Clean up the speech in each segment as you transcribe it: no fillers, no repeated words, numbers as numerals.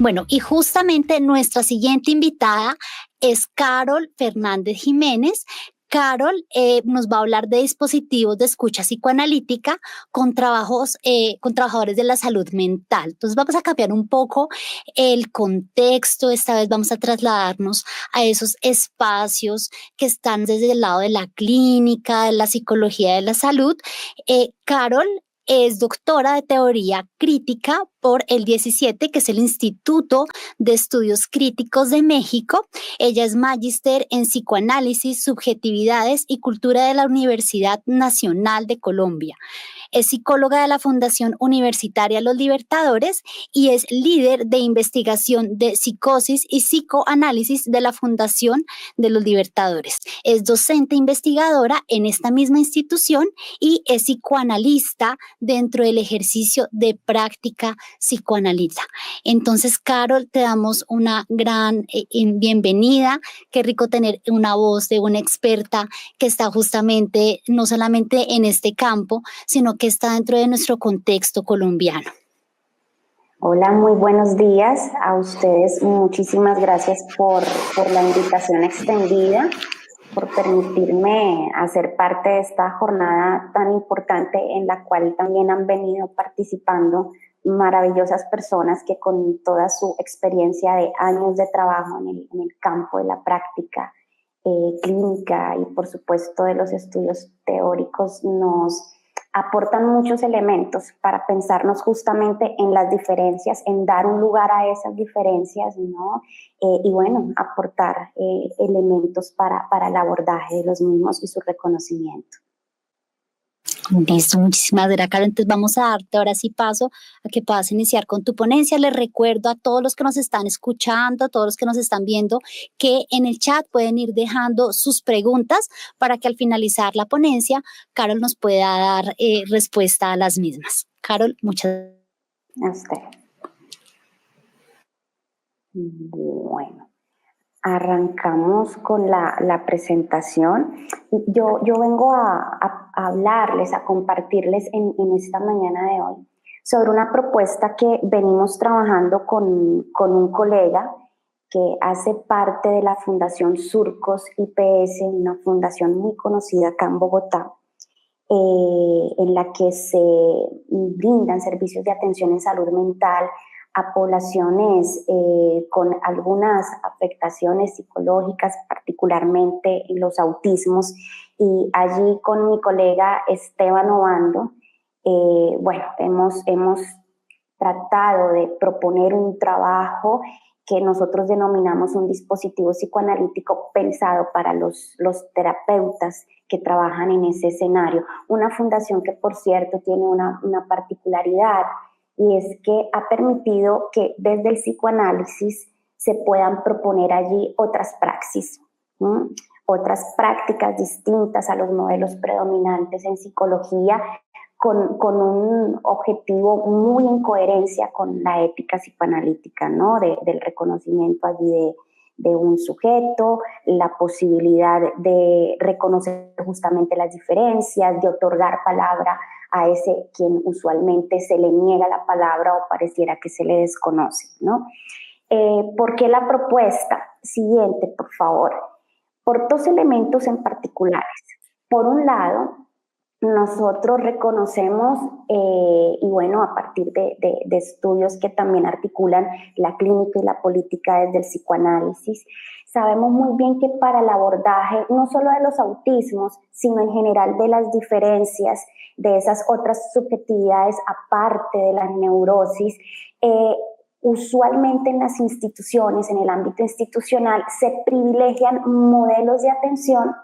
Bueno, y justamente nuestra siguiente invitada es Carol Fernández Jiménez. Carol nos va a hablar de dispositivos de escucha psicoanalítica con con trabajadores de la salud mental. Entonces vamos a cambiar un poco el contexto. Esta vez vamos a trasladarnos a esos espacios que están desde el lado de la clínica, de la psicología de la salud. Carol es doctora de teoría crítica por el 17, que es el Instituto de Estudios Críticos de México. Ella es magíster en psicoanálisis, subjetividades y cultura de la Universidad Nacional de Colombia. Es psicóloga de la Fundación Universitaria Los Libertadores y es líder de investigación de psicosis y psicoanálisis de la Fundación de los Libertadores. Es docente investigadora en esta misma institución y es psicoanalista dentro del ejercicio de práctica psicoanalista. Entonces, Carol, te damos una gran bienvenida. Qué rico tener una voz de una experta que está justamente no solamente en este campo, sino que está dentro de nuestro contexto colombiano. Hola, muy buenos días a ustedes. Muchísimas gracias por la invitación extendida, por permitirme hacer parte de esta jornada tan importante en la cual también han venido participando maravillosas personas que con toda su experiencia de años de trabajo en el campo de la práctica clínica y por supuesto de los estudios teóricos nos aportan muchos elementos para pensarnos justamente en las diferencias, en dar un lugar a esas diferencias, ¿no? Y bueno, aportar elementos para el abordaje de los mismos y su reconocimiento. Listo, muchísimas gracias, Carol. Entonces vamos a darte ahora sí paso a que puedas iniciar con tu ponencia. Les recuerdo a todos los que nos están escuchando, a todos los que nos están viendo, que en el chat pueden ir dejando sus preguntas para que al finalizar la ponencia, Carol nos pueda dar respuesta a las mismas. Carol, muchas gracias. A usted. Bueno. Arrancamos con la presentación. Yo vengo a hablarles, a compartirles en esta mañana de hoy sobre una propuesta que venimos trabajando con un colega que hace parte de la Fundación Surcos IPS, una fundación muy conocida acá en Bogotá, en la que se brindan servicios de atención en salud mental a poblaciones con algunas afectaciones psicológicas, particularmente los autismos, y allí con mi colega Esteban Obando, bueno, hemos tratado de proponer un trabajo que nosotros denominamos un dispositivo psicoanalítico pensado para los terapeutas que trabajan en ese escenario. Una fundación que, por cierto, tiene una particularidad, y es que ha permitido que desde el psicoanálisis se puedan proponer allí otras praxis, otras prácticas distintas a los modelos predominantes en psicología, con un objetivo muy en coherencia con la ética psicoanalítica, ¿no? Del reconocimiento allí de un sujeto, la posibilidad de reconocer justamente las diferencias, de otorgar palabra a ese quien usualmente se le niega la palabra o pareciera que se le desconoce, ¿no? ¿Por qué la propuesta? Siguiente, por favor. Por dos elementos en particulares. Por un lado, nosotros reconocemos, y bueno, a partir de estudios que también articulan la clínica y la política desde el psicoanálisis, sabemos muy bien que para el abordaje no solo de los autismos, sino en general de las diferencias, de esas otras subjetividades aparte de la neurosis, usualmente en las instituciones, en el ámbito institucional, se privilegian modelos de atención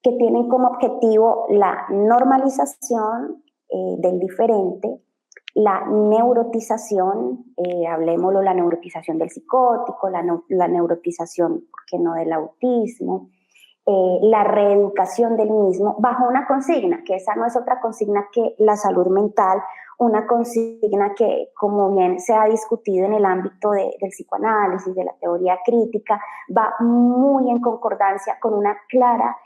que tienen como objetivo la normalización del diferente, la neurotización, hablemoslo, la neurotización del psicótico, la neurotización, ¿por qué no?, del autismo, la reeducación del mismo, bajo una consigna, que esa no es otra consigna que la salud mental, una consigna que, como bien se ha discutido en el ámbito del psicoanálisis, de la teoría crítica, va muy en concordancia con una clara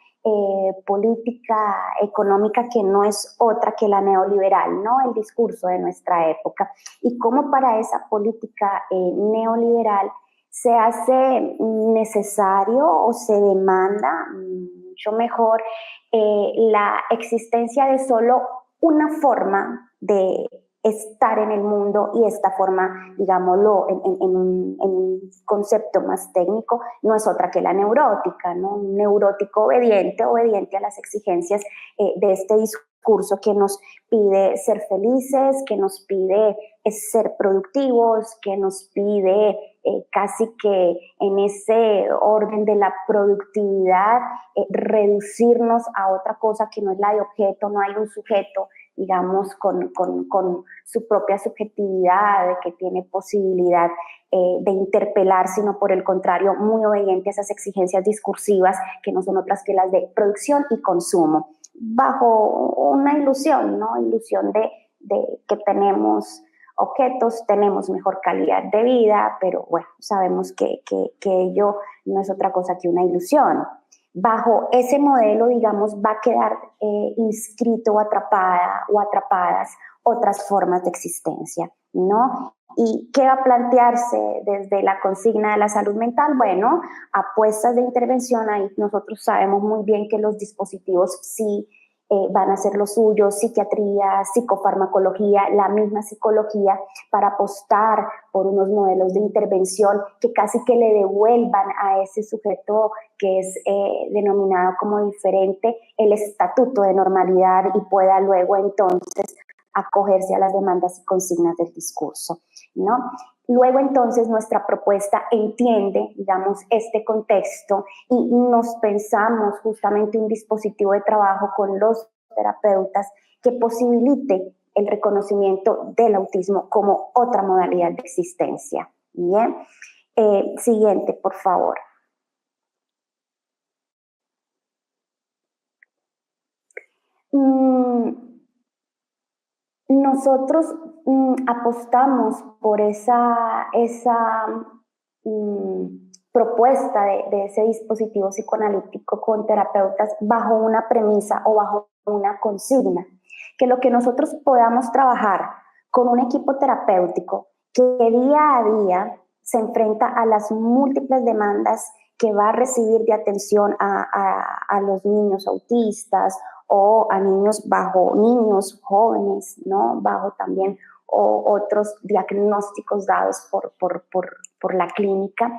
política económica que no es otra que la neoliberal, ¿no? El discurso de nuestra época. Y cómo para esa política neoliberal se hace necesario o se demanda mucho mejor la existencia de solo una forma de estar en el mundo, y esta forma, digámoslo, en un concepto más técnico, no es otra que la neurótica, ¿no? Un neurótico obediente a las exigencias de este discurso que nos pide ser felices, que nos pide ser productivos, que nos pide casi que en ese orden de la productividad reducirnos a otra cosa que no es la de objeto. No hay un sujeto, digamos, con su propia subjetividad, que tiene posibilidad de interpelar, sino por el contrario, muy obediente a esas exigencias discursivas que no son otras que las de producción y consumo, bajo una ilusión, ¿no? Ilusión de que tenemos objetos, tenemos mejor calidad de vida, pero bueno, sabemos que ello no es otra cosa que una ilusión. Bajo ese modelo, digamos, va a quedar inscrito o atrapada o atrapadas otras formas de existencia, ¿no? ¿Y qué va a plantearse desde la consigna de la salud mental? Bueno, apuestas de intervención. Ahí nosotros sabemos muy bien que los dispositivos sí van a ser lo suyo, psiquiatría, psicofarmacología, la misma psicología, para apostar por unos modelos de intervención que casi que le devuelvan a ese sujeto que es denominado como diferente el estatuto de normalidad, y pueda luego entonces acogerse a las demandas y consignas del discurso, ¿no? Luego entonces nuestra propuesta entiende, digamos, este contexto, y nos pensamos justamente un dispositivo de trabajo con los terapeutas que posibilite el reconocimiento del autismo como otra modalidad de existencia. Bien, siguiente, por favor. Nosotros apostamos por esa propuesta de ese dispositivo psicoanalítico con terapeutas bajo una premisa o bajo una consigna, que lo que nosotros podamos trabajar con un equipo terapéutico que día a día se enfrenta a las múltiples demandas que va a recibir de atención a los niños autistas, o a niños jóvenes, ¿no? Bajo también otros diagnósticos dados por la clínica.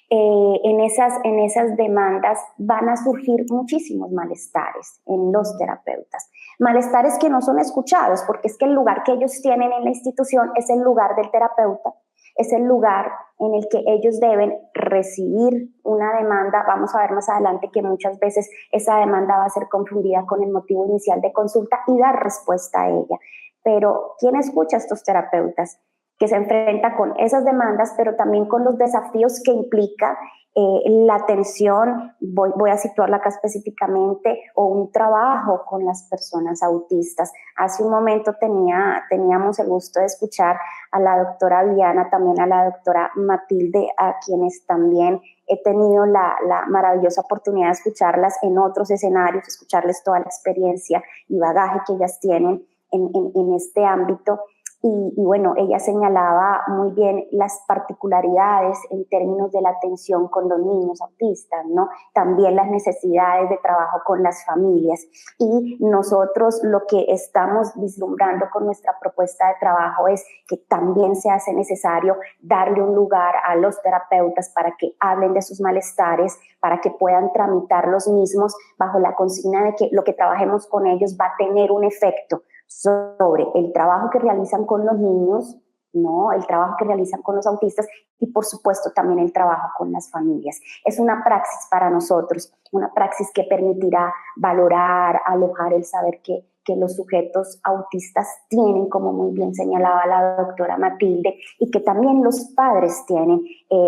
En esas demandas van a surgir muchísimos malestares en los terapeutas. Malestares que no son escuchados, porque es que el lugar que ellos tienen en la institución es el lugar del terapeuta, es el lugar en el que ellos deben recibir una demanda. Vamos a ver más adelante que muchas veces esa demanda va a ser confundida con el motivo inicial de consulta y dar respuesta a ella. Pero ¿quién escucha a estos terapeutas que se enfrentan con esas demandas, pero también con los desafíos que implica la atención? Voy a situarla acá específicamente, o un trabajo con las personas autistas. Hace un momento teníamos el gusto de escuchar a la doctora Viana, también a la doctora Matilde, a quienes también he tenido la maravillosa oportunidad de escucharlas en otros escenarios, escucharles toda la experiencia y bagaje que ellas tienen en este ámbito. Y bueno, ella señalaba muy bien las particularidades en términos de la atención con los niños autistas, ¿no? También las necesidades de trabajo con las familias. Y nosotros lo que estamos vislumbrando con nuestra propuesta de trabajo es que también se hace necesario darle un lugar a los terapeutas para que hablen de sus malestares, para que puedan tramitar los mismos bajo la consigna de que lo que trabajemos con ellos va a tener un efecto sobre el trabajo que realizan con los niños, ¿no? El trabajo que realizan con los autistas, y por supuesto también el trabajo con las familias. Es una praxis para nosotros, una praxis que permitirá valorar, alojar el saber que los sujetos autistas tienen, como muy bien señalaba la doctora Matilde, y que también los padres tienen.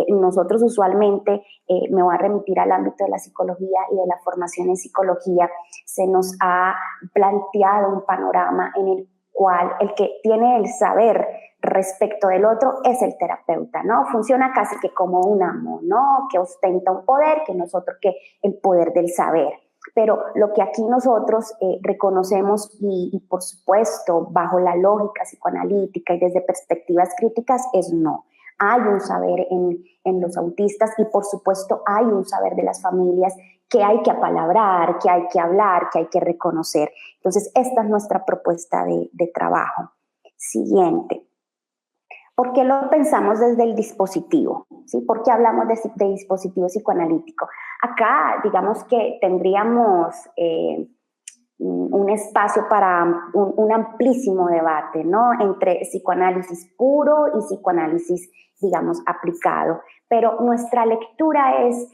Nosotros usualmente, me voy a remitir al ámbito de la psicología y de la formación en psicología, se nos ha planteado un panorama en el cual el que tiene el saber respecto del otro es el terapeuta, ¿no? Funciona casi que como un amo, ¿no? Que ostenta un poder que no es otro que el poder del saber. pero lo que aquí nosotros reconocemos y por supuesto bajo la lógica psicoanalítica y desde perspectivas críticas es no. Hay un saber en los autistas y por supuesto hay un saber de las familias que hay que apalabrar, que hay que hablar, que hay que reconocer. Entonces, esta es nuestra propuesta de trabajo. Siguiente. ¿Por qué lo pensamos desde el dispositivo? ¿Sí? ¿Por qué hablamos de dispositivo psicoanalítico? Acá, digamos que tendríamos un espacio para un amplísimo debate, ¿no? Entre psicoanálisis puro y psicoanálisis, digamos, aplicado. Pero nuestra lectura es,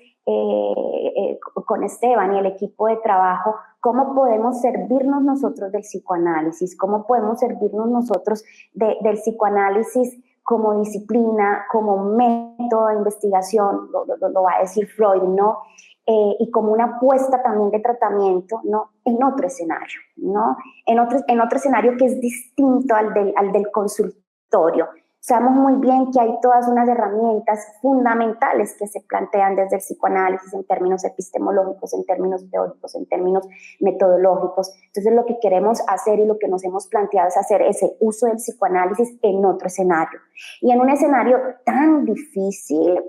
con Esteban y el equipo de trabajo, cómo podemos servirnos nosotros del psicoanálisis, cómo podemos servirnos nosotros del psicoanálisis como disciplina, como método de investigación, lo va a decir Freud, ¿no? Y como una apuesta también de tratamiento, ¿no? En otro escenario, ¿no? En otro escenario que es distinto al del consultorio. Sabemos muy bien que hay todas unas herramientas fundamentales que se plantean desde el psicoanálisis en términos epistemológicos, en términos teóricos, en términos metodológicos. Entonces lo que queremos hacer y lo que nos hemos planteado es hacer ese uso del psicoanálisis en otro escenario. Y en un escenario tan difícil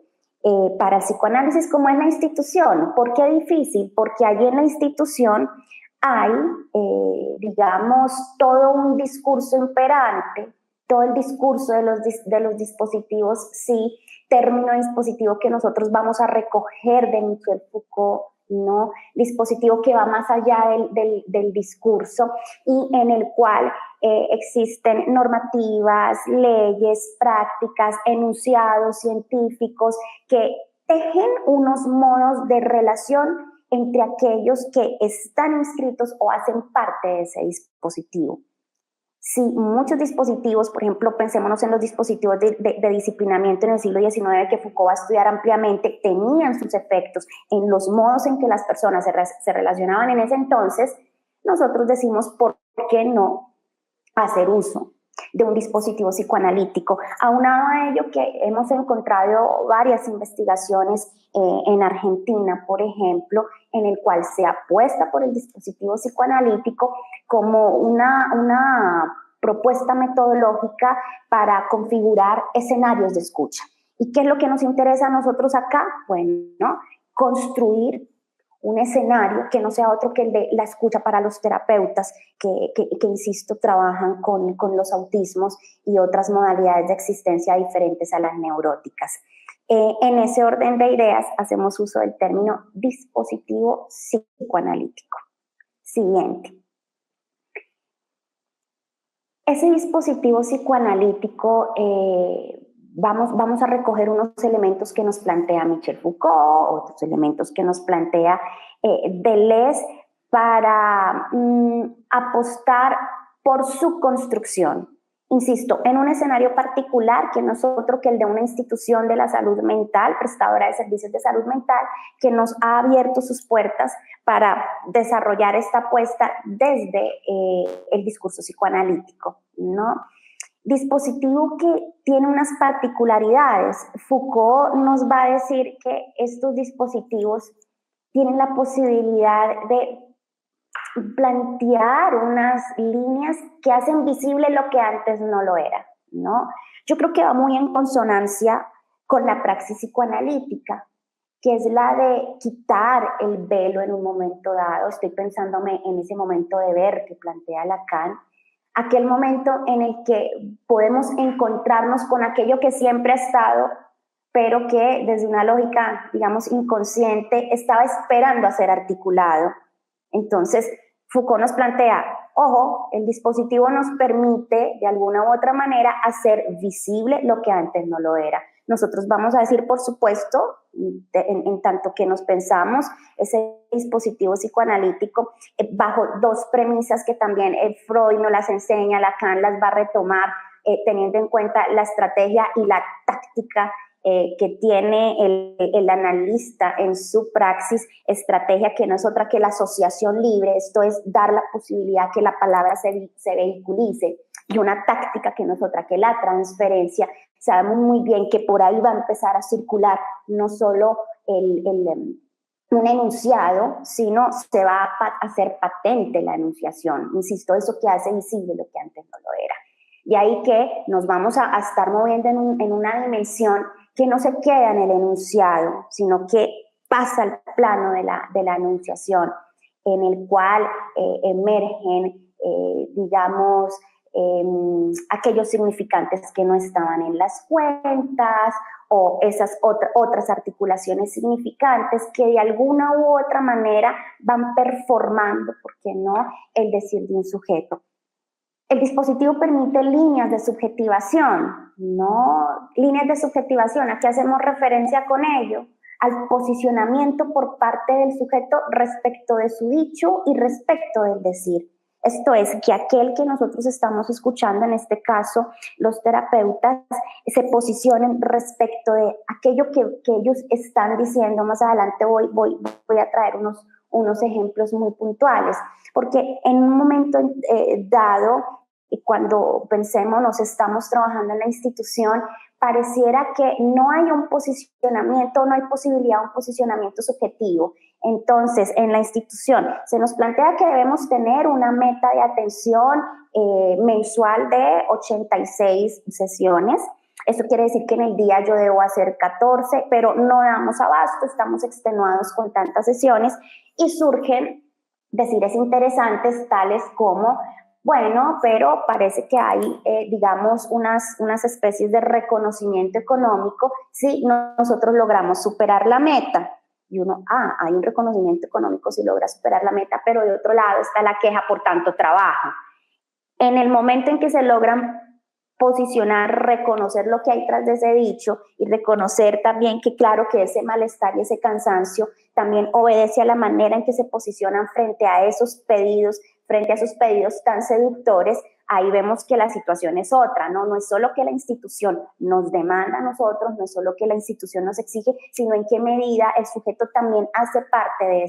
para el psicoanálisis como es la institución. ¿Por qué difícil? Porque allí en la institución hay, digamos, todo un discurso imperante, todo el discurso de los dispositivos, sí, término dispositivo que nosotros vamos a recoger de Michel Foucault, ¿no? Dispositivo que va más allá del discurso y en el cual existen normativas, leyes, prácticas, enunciados científicos que tejen unos modos de relación entre aquellos que están inscritos o hacen parte de ese dispositivo. Sí, muchos dispositivos, por ejemplo, pensémonos en los dispositivos de disciplinamiento en el siglo XIX que Foucault va a estudiar ampliamente, tenían sus efectos en los modos en que las personas se relacionaban en ese entonces. Nosotros decimos, ¿por qué no hacer uso de un dispositivo psicoanalítico? Aunado a ello que hemos encontrado varias investigaciones en Argentina, por ejemplo, en el cual se apuesta por el dispositivo psicoanalítico como una propuesta metodológica para configurar escenarios de escucha. ¿Y qué es lo que nos interesa a nosotros acá? Bueno, construir un escenario que no sea otro que el de la escucha para los terapeutas que insisto, trabajan con los autismos y otras modalidades de existencia diferentes a las neuróticas. En ese orden de ideas, hacemos uso del término dispositivo psicoanalítico. Siguiente. Ese dispositivo psicoanalítico, vamos a recoger unos elementos que nos plantea Michel Foucault, otros elementos que nos plantea Deleuze para apostar por su construcción. Insisto, en un escenario particular que no es otro que el de una institución de la salud mental, prestadora de servicios de salud mental, que nos ha abierto sus puertas para desarrollar esta apuesta desde el discurso psicoanalítico, ¿no? Dispositivo que tiene unas particularidades. Foucault nos va a decir que estos dispositivos tienen la posibilidad de plantear unas líneas que hacen visible lo que antes no lo era, ¿no? Yo creo que va muy en consonancia con la praxis psicoanalítica, que es la de quitar el velo en un momento dado. Estoy pensándome en ese momento de ver que plantea Lacan, aquel momento en el que podemos encontrarnos con aquello que siempre ha estado, pero que desde una lógica, digamos, inconsciente, estaba esperando a ser articulado. Entonces, Foucault nos plantea, ojo, el dispositivo nos permite de alguna u otra manera hacer visible lo que antes no lo era. Nosotros vamos a decir, por supuesto, en tanto que nos pensamos ese dispositivo psicoanalítico bajo dos premisas que también Freud nos las enseña, Lacan las va a retomar, teniendo en cuenta la estrategia y la táctica que tiene el analista en su praxis, estrategia que no es otra que la asociación libre, esto es dar la posibilidad que la palabra se vehiculice, y una táctica que no es otra que la transferencia. Sabemos muy bien que por ahí va a empezar a circular no solo un enunciado, sino se va a hacer patente la enunciación. Insisto, eso que hace visible lo que antes no lo era. De ahí que nos vamos a estar moviendo en una dimensión que no se queda en el enunciado, sino que pasa al plano de la enunciación, en el cual emergen, digamos, aquellos significantes que no estaban en las cuentas, o esas otras articulaciones significantes que de alguna u otra manera van performando, ¿por qué no?, el decir de un sujeto. El dispositivo permite líneas de subjetivación, ¿no? Líneas de subjetivación, ¿a qué hacemos referencia con ello? Al posicionamiento por parte del sujeto respecto de su dicho y respecto del decir. Esto es, que aquel que nosotros estamos escuchando, en este caso los terapeutas, se posicionen respecto de aquello que ellos están diciendo. Más adelante voy a traer unos ejemplos muy puntuales, porque en un momento dado, y cuando pensemos, nos estamos trabajando en la institución, pareciera que no hay un posicionamiento, no hay posibilidad de un posicionamiento subjetivo. Entonces, en la institución se nos plantea que debemos tener una meta de atención mensual de 86 sesiones. Eso quiere decir que en el día yo debo hacer 14, pero no damos abasto, estamos extenuados con tantas sesiones y surgen decires interesantes tales como: bueno, pero parece que hay, digamos, unas especies de reconocimiento económico si nosotros logramos superar la meta. Y uno, hay un reconocimiento económico si logra superar la meta, pero de otro lado está la queja por tanto trabajo. En el momento en que se logran posicionar, reconocer lo que hay tras de ese dicho y reconocer también que claro que ese malestar y ese cansancio también obedece a la manera en que se posicionan frente a esos pedidos tan seductores, ahí vemos que la situación es otra, ¿no? No es solo que la institución nos demanda a nosotros, no es solo que la institución nos exige, sino en qué medida el sujeto también hace parte de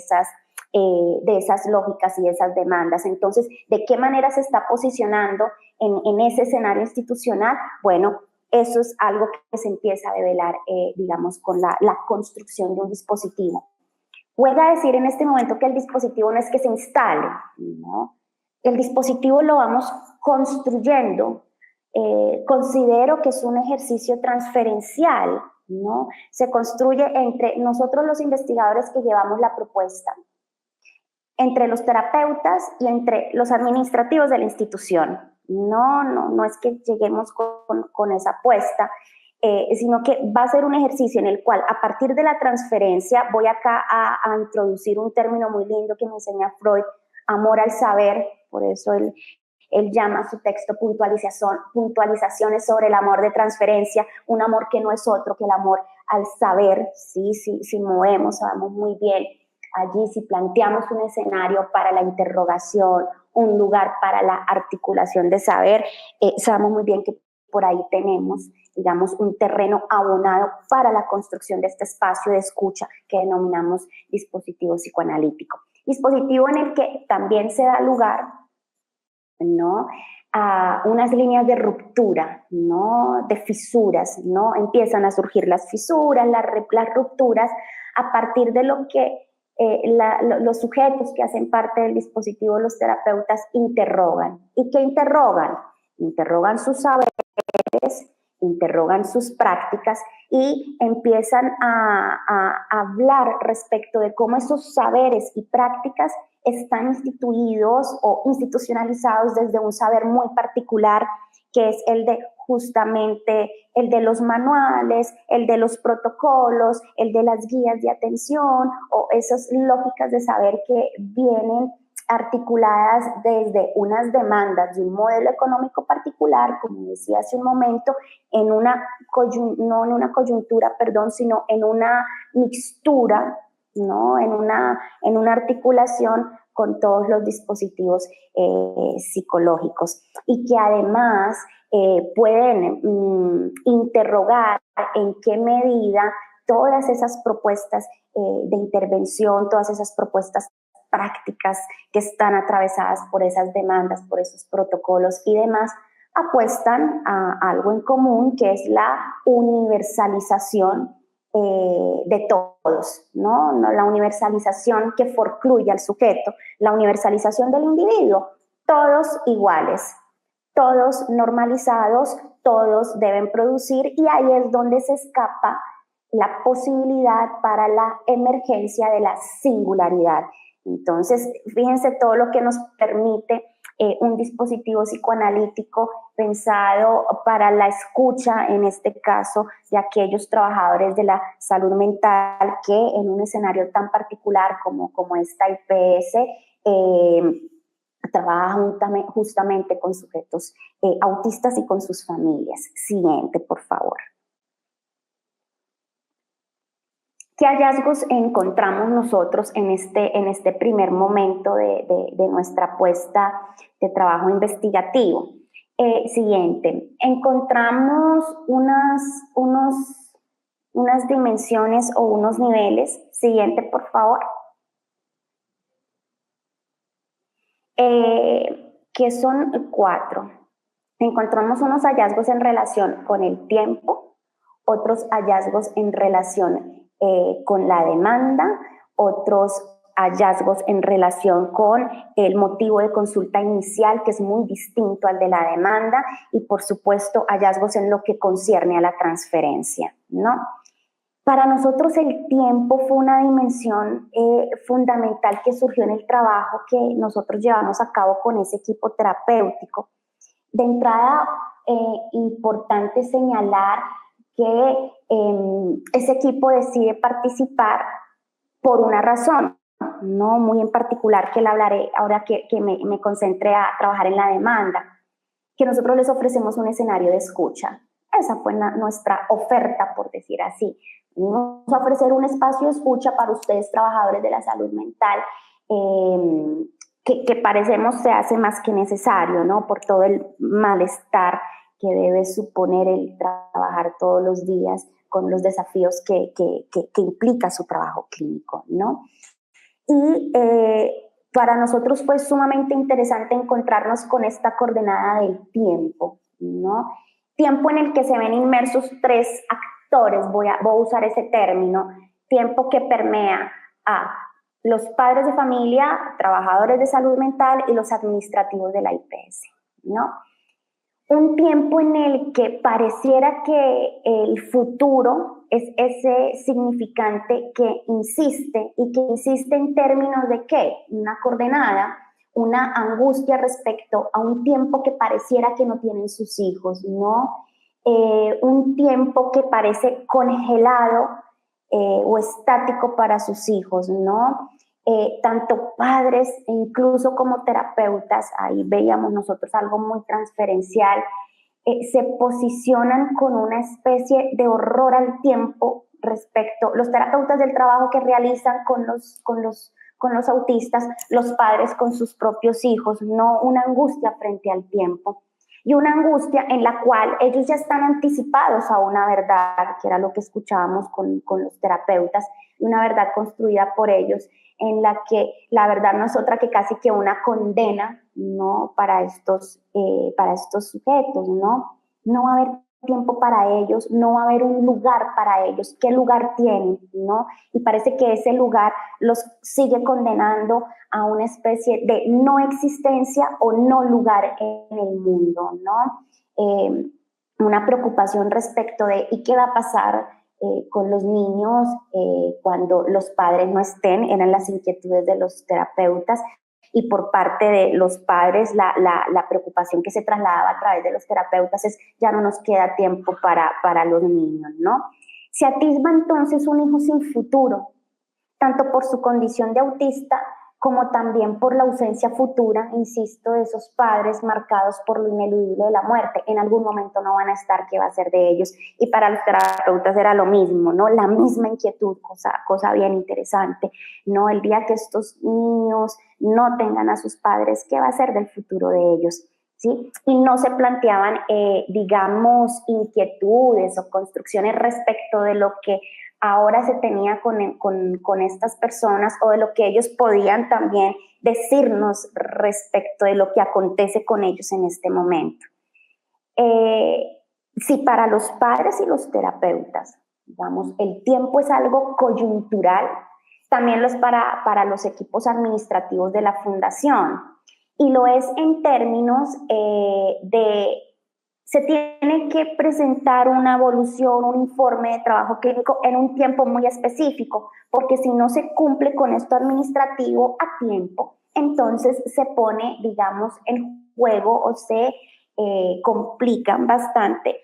esas lógicas y de esas demandas. Entonces, ¿de qué manera se está posicionando en ese escenario institucional? Bueno, eso es algo que se empieza a develar, digamos, con la construcción de un dispositivo. Pueda decir en este momento que el dispositivo no es que se instale, ¿no? El dispositivo lo vamos construyendo. Considero que es un ejercicio transferencial, ¿no? Se construye entre nosotros los investigadores que llevamos la propuesta, entre los terapeutas y entre los administrativos de la institución. No es que lleguemos con esa apuesta, sino que va a ser un ejercicio en el cual, a partir de la transferencia, voy acá a introducir un término muy lindo que me enseña Freud: amor al saber. Por eso él llama a su texto puntualizaciones sobre el amor de transferencia, un amor que no es otro que el amor al saber. Sí, si movemos, sabemos muy bien allí, si planteamos un escenario para la interrogación, un lugar para la articulación de saber, sabemos muy bien que por ahí tenemos, digamos, un terreno abonado para la construcción de este espacio de escucha que denominamos dispositivo psicoanalítico. Dispositivo en el que también se da lugar, ¿no?, a unas líneas de ruptura, ¿no?, de fisuras, ¿no? Empiezan a surgir las fisuras, las rupturas, a partir de lo que los sujetos que hacen parte del dispositivo, los terapeutas, interrogan. ¿Y qué interrogan? Interrogan sus saberes, interrogan sus prácticas y empiezan a hablar respecto de cómo esos saberes y prácticas están instituidos o institucionalizados desde un saber muy particular, que es el de justamente el de los manuales, el de los protocolos, el de las guías de atención, o esas lógicas de saber que vienen articuladas desde unas demandas de un modelo económico particular, como decía hace un momento, no en una coyuntura, sino en una mixtura, ¿no?, en una articulación con todos los dispositivos psicológicos, y que además pueden interrogar en qué medida todas esas propuestas de intervención, todas esas propuestas prácticas que están atravesadas por esas demandas, por esos protocolos y demás, apuestan a algo en común, que es la universalización de todos, ¿no? La universalización que forcluye al sujeto, la universalización del individuo, todos iguales, todos normalizados, todos deben producir, y ahí es donde se escapa la posibilidad para la emergencia de la singularidad. Entonces, fíjense todo lo que nos permite un dispositivo psicoanalítico pensado para la escucha, en este caso, de aquellos trabajadores de la salud mental que en un escenario tan particular como esta IPS trabaja justamente con sujetos autistas y con sus familias. Siguiente, por favor. ¿Qué hallazgos encontramos nosotros en este primer momento de nuestra apuesta de trabajo investigativo? Siguiente, encontramos unas dimensiones o unos niveles. Siguiente, por favor. Que son 4. Encontramos unos hallazgos en relación con el tiempo, otros hallazgos en relación con la demanda, otros hallazgos en relación con el motivo de consulta inicial, que es muy distinto al de la demanda, y por supuesto hallazgos en lo que concierne a la transferencia, ¿no? Para nosotros el tiempo fue una dimensión fundamental que surgió en el trabajo que nosotros llevamos a cabo con ese equipo terapéutico. De entrada, importante señalar que ese equipo decide participar por una razón, no muy en particular, que la hablaré ahora que me concentré a trabajar en la demanda, que nosotros les ofrecemos un escenario de escucha. Esa fue nuestra oferta, por decir así. Vamos a ofrecer un espacio de escucha para ustedes, trabajadores de la salud mental, que parecemos se hace más que necesario, ¿no? Por todo el malestar que debe suponer el trabajar todos los días con los desafíos que implica su trabajo clínico, ¿no? Y para nosotros fue sumamente interesante encontrarnos con esta coordenada del tiempo, ¿no? Tiempo en el que se ven inmersos 3 actores, voy a usar ese término, tiempo que permea a los padres de familia, trabajadores de salud mental y los administrativos de la IPS, ¿no? Un tiempo en el que pareciera que el futuro es ese significante que insiste, y que insiste en términos de ¿qué? Una coordenada, una angustia respecto a un tiempo que pareciera que no tienen sus hijos, ¿no? Un tiempo que parece congelado o estático para sus hijos, ¿no? Tanto padres e incluso como terapeutas, ahí veíamos nosotros algo muy transferencial, se posicionan con una especie de horror al tiempo respecto, los terapeutas del trabajo que realizan con los autistas, los padres con sus propios hijos, no una angustia frente al tiempo. Y una angustia en la cual ellos ya están anticipados a una verdad, que era lo que escuchábamos con los terapeutas, una verdad construida por ellos, en la que la verdad no es otra que casi que una condena, ¿no? Para estos sujetos, ¿no? No va a haber tiempo para ellos, no va a haber un lugar para ellos. ¿Qué lugar tienen, no? Y parece que ese lugar los sigue condenando a una especie de no existencia o no lugar en el mundo, ¿no? Una preocupación respecto de ¿y qué va a pasar con los niños cuando los padres no estén? Eran las inquietudes de los terapeutas. Y por parte de los padres la preocupación que se trasladaba a través de los terapeutas es ya no nos queda tiempo para los niños, ¿no? Se atisba entonces un hijo sin futuro, tanto por su condición de autista como también por la ausencia futura, insisto, de esos padres marcados por lo ineludible de la muerte. En algún momento no van a estar, ¿qué va a ser de ellos? Y para los terapeutas era lo mismo, ¿no? La misma inquietud, cosa bien interesante, ¿no? El día que estos niños no tengan a sus padres, ¿qué va a ser del futuro de ellos? ¿Sí? Y no se planteaban, digamos, inquietudes o construcciones respecto de lo que ahora se tenía con estas personas, o de lo que ellos podían también decirnos respecto de lo que acontece con ellos en este momento. Si para los padres y los terapeutas Digamos, el tiempo es algo coyuntural, también lo es para los equipos administrativos de la fundación, y lo es en términos se tiene que presentar una evolución, un informe de trabajo clínico en un tiempo muy específico, porque si no se cumple con esto administrativo a tiempo, entonces se pone, digamos, en juego o se complican bastante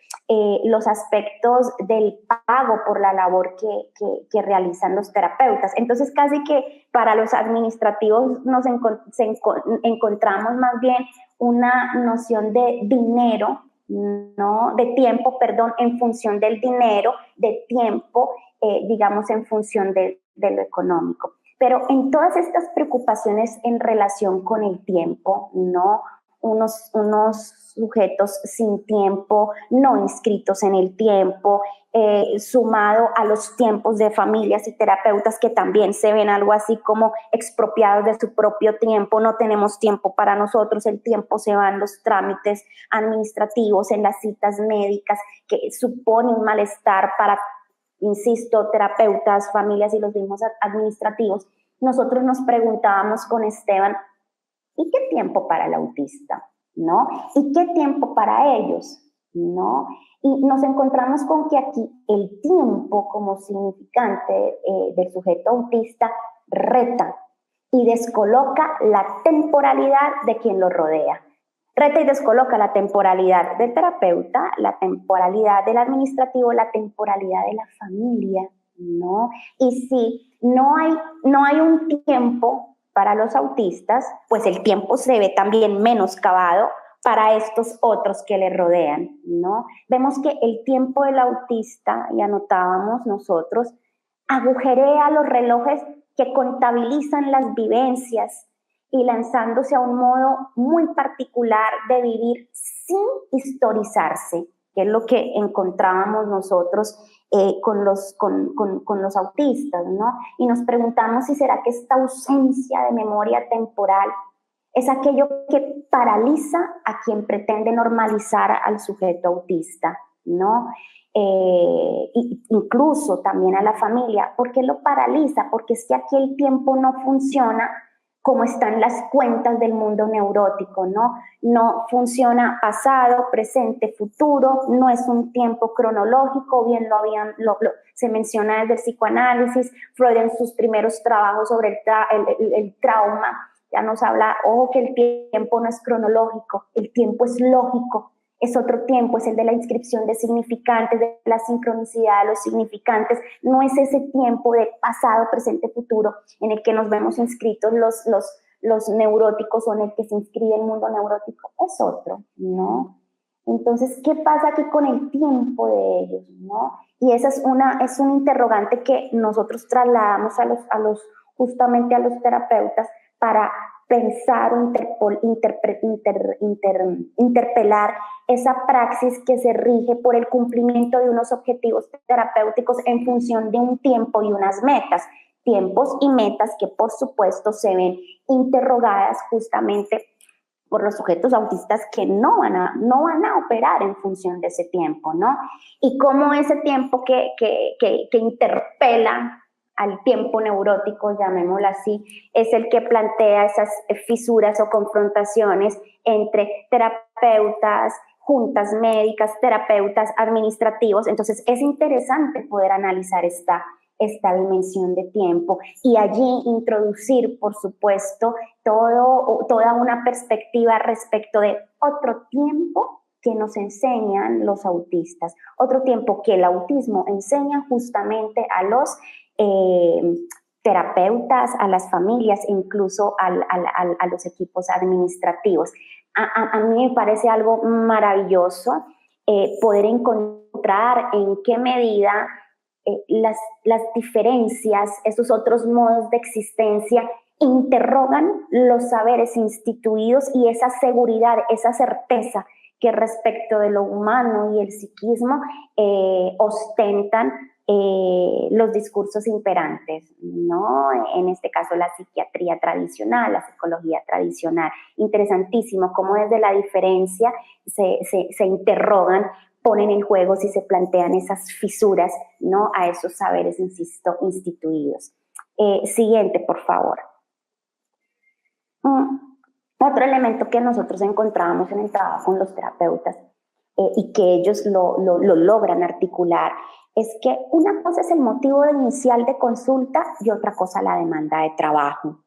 los aspectos del pago por la labor que realizan los terapeutas. Entonces, casi que para los administrativos encontramos más bien una noción de dinero, no de tiempo, perdón, en función del dinero, de tiempo, digamos, en función de lo económico. Pero en todas estas preocupaciones en relación con el tiempo, ¿no? Unos sujetos sin tiempo, no inscritos en el tiempo, sumado a los tiempos de familias y terapeutas que también se ven algo así como expropiados de su propio tiempo, no tenemos tiempo para nosotros, el tiempo se va en los trámites administrativos, en las citas médicas, que supone un malestar para, insisto, terapeutas, familias y los mismos administrativos. Nosotros nos preguntábamos con Esteban, ¿y qué tiempo para el autista? ¿No? ¿Y qué tiempo para ellos? ¿No? Y nos encontramos con que aquí el tiempo como significante del sujeto autista reta y descoloca la temporalidad de quien lo rodea. Reta y descoloca la temporalidad del terapeuta, la temporalidad del administrativo, la temporalidad de la familia, ¿no? Y si no hay un tiempo para los autistas, pues el tiempo se ve también menoscabado para estos otros que le rodean, ¿no? Vemos que el tiempo del autista, y anotábamos nosotros, agujerea los relojes que contabilizan las vivencias y lanzándose a un modo muy particular de vivir sin historizarse, que es lo que encontrábamos nosotros con los autistas, ¿no? Y nos preguntamos si será que esta ausencia de memoria temporal es aquello que paraliza a quien pretende normalizar al sujeto autista, ¿no? Incluso también a la familia. ¿Por qué lo paraliza? Porque es que aquí el tiempo no funciona como están las cuentas del mundo neurótico, ¿no? No funciona pasado, presente, futuro, no es un tiempo cronológico, bien se menciona desde el psicoanálisis, Freud en sus primeros trabajos sobre el trauma, ya nos habla, ojo, que el tiempo no es cronológico, el tiempo es lógico, es otro tiempo, es el de la inscripción de significantes, de la sincronicidad de los significantes, no es ese tiempo de pasado, presente, futuro en el que nos vemos inscritos los neuróticos o en el que se inscribe el mundo neurótico, es otro, ¿no? Entonces, ¿qué pasa aquí con el tiempo de ellos, no? Y esa es un interrogante que nosotros trasladamos justamente a los terapeutas para pensar o interpelar esa praxis que se rige por el cumplimiento de unos objetivos terapéuticos en función de un tiempo y unas metas, tiempos y metas que por supuesto se ven interrogadas justamente por los sujetos autistas que no van a operar en función de ese tiempo, ¿no? Y cómo ese tiempo que interpela al tiempo neurótico, llamémoslo así, es el que plantea esas fisuras o confrontaciones entre terapeutas, juntas médicas, terapeutas administrativos. Entonces es interesante poder analizar esta dimensión de tiempo y allí introducir, por supuesto, toda una perspectiva respecto de otro tiempo que nos enseñan los autistas, otro tiempo que el autismo enseña justamente a los terapeutas, a las familias, incluso a los equipos administrativos. A mí me parece algo maravilloso poder encontrar en qué medida las diferencias, esos otros modos de existencia interrogan los saberes instituidos y esa seguridad, esa certeza que respecto de lo humano y el psiquismo ostentan los discursos imperantes, ¿no? En este caso la psiquiatría tradicional, la psicología tradicional. Interesantísimo cómo desde la diferencia se interrogan ponen en juego, si se plantean esas fisuras, ¿no? A esos saberes, insisto, instituidos. Siguiente, por favor. Otro elemento que nosotros encontrábamos en el trabajo con los terapeutas y que ellos lo logran articular es que una cosa es el motivo inicial de consulta y otra cosa la demanda de trabajo.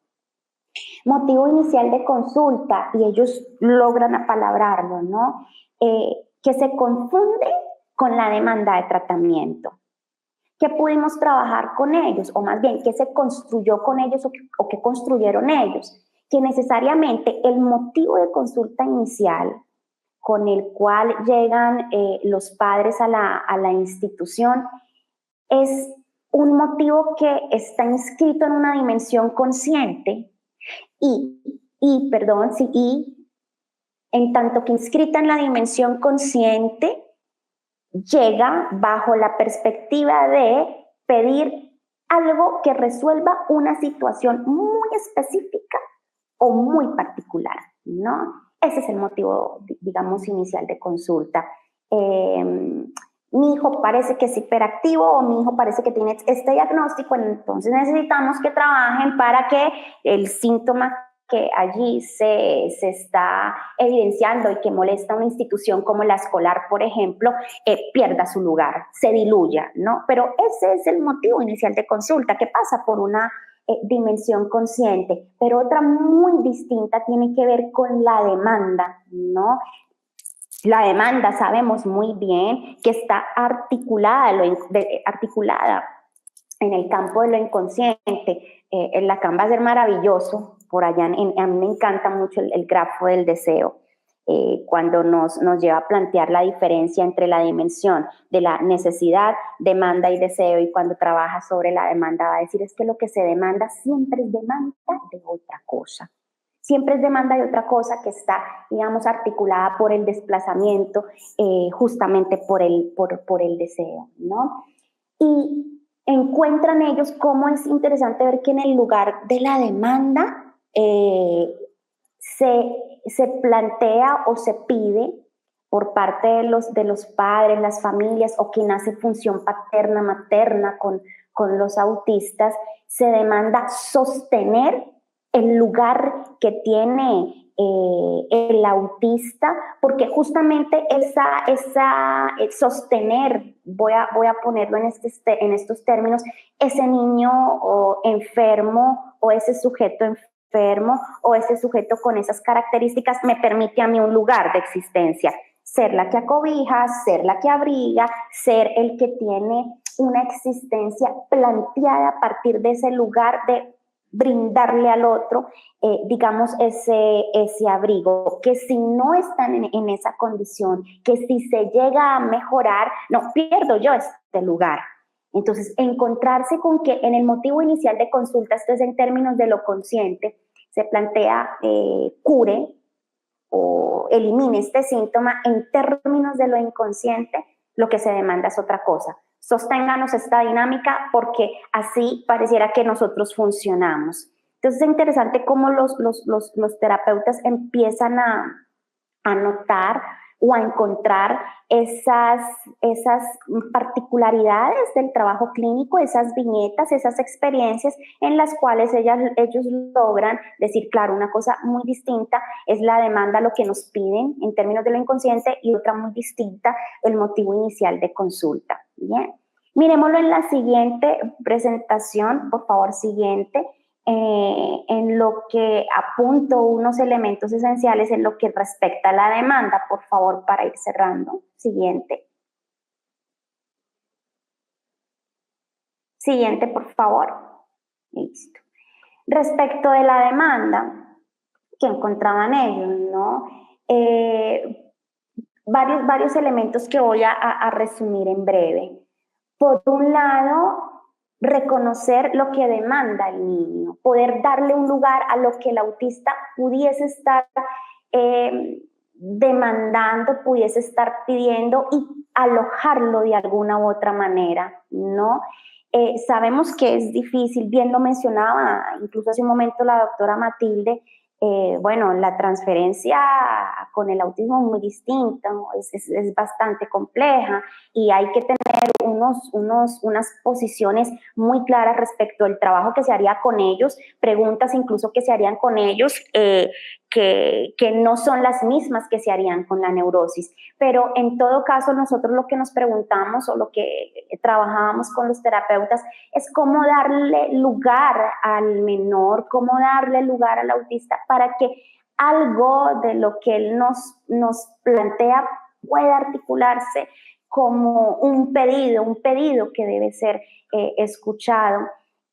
Motivo inicial de consulta, y ellos logran apalabrarlo, ¿no? Que se confunde con la demanda de tratamiento. ¿Qué pudimos trabajar con ellos? O más bien, ¿qué se construyó con ellos o qué construyeron ellos? Que necesariamente el motivo de consulta inicial con el cual llegan los padres a la institución es un motivo que está inscrito en una dimensión consciente y en tanto que inscrita en la dimensión consciente, llega bajo la perspectiva de pedir algo que resuelva una situación muy específica o muy particular, ¿no? Ese es el motivo, digamos, inicial de consulta. Mi hijo parece que es hiperactivo o mi hijo parece que tiene este diagnóstico, entonces necesitamos que trabajen para que el síntoma que allí se está evidenciando y que molesta a una institución como la escolar, por ejemplo, pierda su lugar, se diluya, ¿no? Pero ese es el motivo inicial de consulta, que pasa por una dimensión consciente, pero otra muy distinta tiene que ver con la demanda, ¿no? La demanda sabemos muy bien que está articulada en el campo de lo inconsciente. El Lacan va a ser maravilloso, por allá a mí me encanta mucho el grafo del deseo, cuando nos lleva a plantear la diferencia entre la dimensión de la necesidad, demanda y deseo, y cuando trabaja sobre la demanda va a decir es que lo que se demanda siempre es demanda de otra cosa. Siempre es demanda de otra cosa que está, digamos, articulada por el desplazamiento, justamente por el deseo, ¿no? Y encuentran ellos cómo es interesante ver que en el lugar de la demanda se plantea o se pide por parte de los padres, las familias o quien hace función paterna, materna con los autistas, se demanda sostener el lugar que tiene el autista, porque justamente sostener, voy a ponerlo en estos términos, ese niño enfermo o ese sujeto enfermo o ese sujeto con esas características me permite a mí un lugar de existencia, ser la que acobija, ser la que abriga, ser el que tiene una existencia planteada a partir de ese lugar de brindarle al otro, digamos, ese abrigo, que si no están en esa condición, que si se llega a mejorar, no, pierdo yo este lugar. Entonces, encontrarse con que en el motivo inicial de consulta, esto es en términos de lo consciente, se plantea cure o elimine este síntoma, en términos de lo inconsciente, lo que se demanda es otra cosa. Sosténganos esta dinámica porque así pareciera que nosotros funcionamos. Entonces es interesante cómo los terapeutas empiezan a notar o a encontrar esas particularidades del trabajo clínico, esas viñetas, esas experiencias en las cuales ellos logran decir, claro, una cosa muy distinta es la demanda, lo que nos piden en términos de lo inconsciente, y otra muy distinta, el motivo inicial de consulta. Bien, miremoslo en la siguiente presentación, por favor, siguiente. En lo que apunto unos elementos esenciales en lo que respecta a la demanda, por favor, para ir cerrando. Siguiente. Siguiente, por favor. Listo. Respecto de la demanda, que encontraban ellos, ¿no? Varios elementos que voy a resumir en breve. Por un lado, reconocer lo que demanda el niño, poder darle un lugar a lo que el autista pudiese estar demandando, pudiese estar pidiendo y alojarlo de alguna u otra manera, ¿no? Sabemos que es difícil, bien lo mencionaba incluso hace un momento la doctora Matilde, bueno, la transferencia con el autismo es muy distinta, es bastante compleja y hay que tener unas posiciones muy claras respecto al trabajo que se haría con ellos, preguntas incluso que se harían con ellos, que no son las mismas que se harían con la neurosis. Pero en todo caso, nosotros lo que nos preguntamos o lo que trabajábamos con los terapeutas es cómo darle lugar al menor, cómo darle lugar al autista para que algo de lo que él nos plantea pueda articularse como un pedido que debe ser escuchado.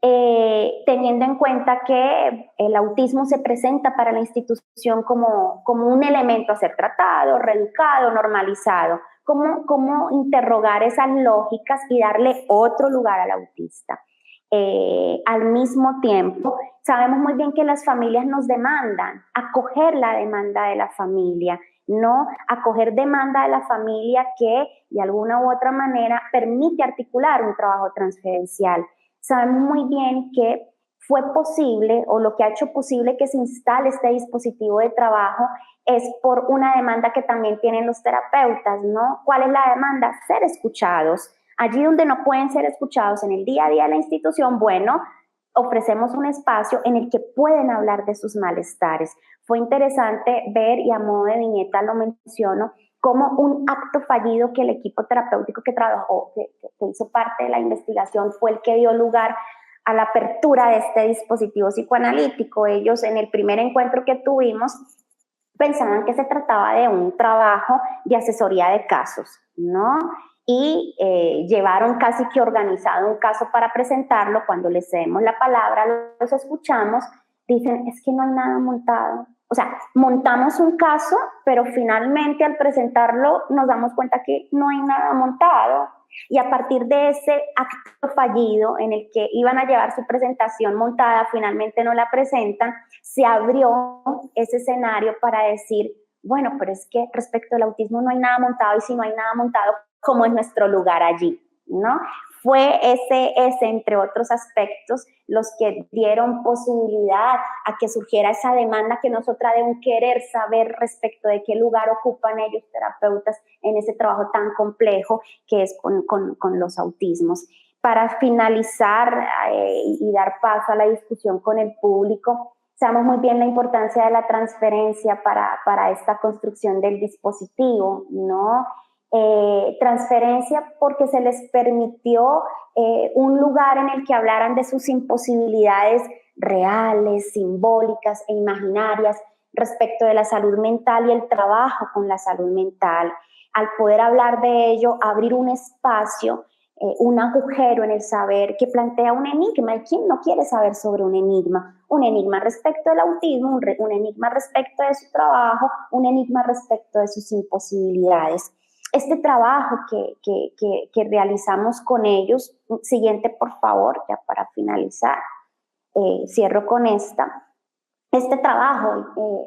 Teniendo en cuenta que el autismo se presenta para la institución como un elemento a ser tratado, reeducado, normalizado. ¿Cómo interrogar esas lógicas y darle otro lugar al autista? Al mismo tiempo, sabemos muy bien que las familias nos demandan acoger la demanda de la familia, no acoger demanda de la familia que de alguna u otra manera permite articular un trabajo transferencial. Sabemos muy bien que fue posible, o lo que ha hecho posible que se instale este dispositivo de trabajo es por una demanda que también tienen los terapeutas, ¿no? ¿Cuál es la demanda? Ser escuchados. Allí donde no pueden ser escuchados en el día a día de la institución, bueno, ofrecemos un espacio en el que pueden hablar de sus malestares. Fue interesante ver, y a modo de viñeta lo menciono, como un acto fallido que el equipo terapéutico que trabajó, que hizo parte de la investigación, fue el que dio lugar a la apertura de este dispositivo psicoanalítico. Ellos en el primer encuentro que tuvimos pensaban que se trataba de un trabajo de asesoría de casos, ¿no? Y llevaron casi que organizado un caso para presentarlo. Cuando les cedemos la palabra, los escuchamos, dicen, es que no hay nada montado. O sea, montamos un caso, pero finalmente al presentarlo nos damos cuenta que no hay nada montado. Y a partir de ese acto fallido en el que iban a llevar su presentación montada, finalmente no la presentan, se abrió ese escenario para decir, bueno, pero es que respecto al autismo no hay nada montado, y si no hay nada montado, ¿cómo es nuestro lugar allí? ¿No? Fue ese, entre otros aspectos, los que dieron posibilidad a que surgiera esa demanda que nosotras de un querer saber respecto de qué lugar ocupan ellos, terapeutas, en ese trabajo tan complejo que es con los autismos. Para finalizar y dar paso a la discusión con el público, sabemos muy bien la importancia de la transferencia para esta construcción del dispositivo, ¿no? Transferencia porque se les permitió un lugar en el que hablaran de sus imposibilidades reales, simbólicas e imaginarias respecto de la salud mental y el trabajo con la salud mental. Al poder hablar de ello, abrir un espacio, un agujero en el saber que plantea un enigma. ¿Y quién no quiere saber sobre un enigma? Un enigma respecto del autismo, un enigma respecto de su trabajo, un enigma respecto de sus imposibilidades. Este trabajo que realizamos con ellos, siguiente por favor, ya para finalizar, cierro con esta. Este trabajo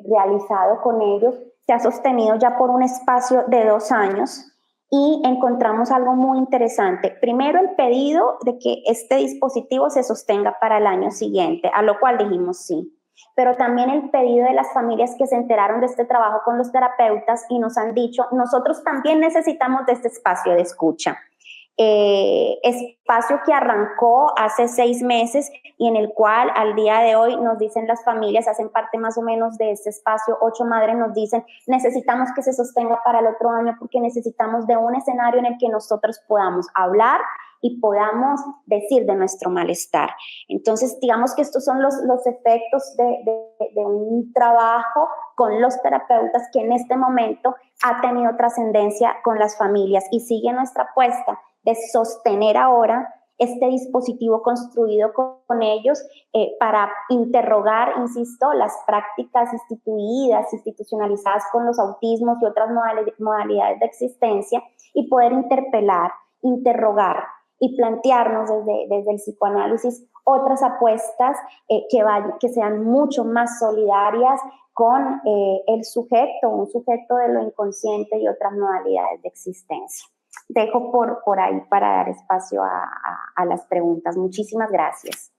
realizado con ellos se ha sostenido ya por un espacio de 2 años y encontramos algo muy interesante. Primero, el pedido de que este dispositivo se sostenga para el año siguiente, a lo cual dijimos sí. Pero también el pedido de las familias que se enteraron de este trabajo con los terapeutas y nos han dicho, nosotros también necesitamos de este espacio de escucha. Espacio que arrancó hace 6 meses y en el cual al día de hoy nos dicen las familias, hacen parte más o menos de este espacio, 8 madres nos dicen, necesitamos que se sostenga para el otro año porque necesitamos de un escenario en el que nosotros podamos hablar y podamos decir de nuestro malestar. Entonces, digamos que estos son los efectos de un trabajo con los terapeutas que en este momento ha tenido trascendencia con las familias y sigue nuestra apuesta de sostener ahora este dispositivo construido con ellos para interrogar, insisto, las prácticas instituidas, institucionalizadas con los autismos y otras modalidades de existencia y poder interpelar, interrogar y plantearnos desde el psicoanálisis otras apuestas que sean mucho más solidarias con el sujeto, un sujeto de lo inconsciente y otras modalidades de existencia. Dejo por ahí para dar espacio a las preguntas. Muchísimas gracias.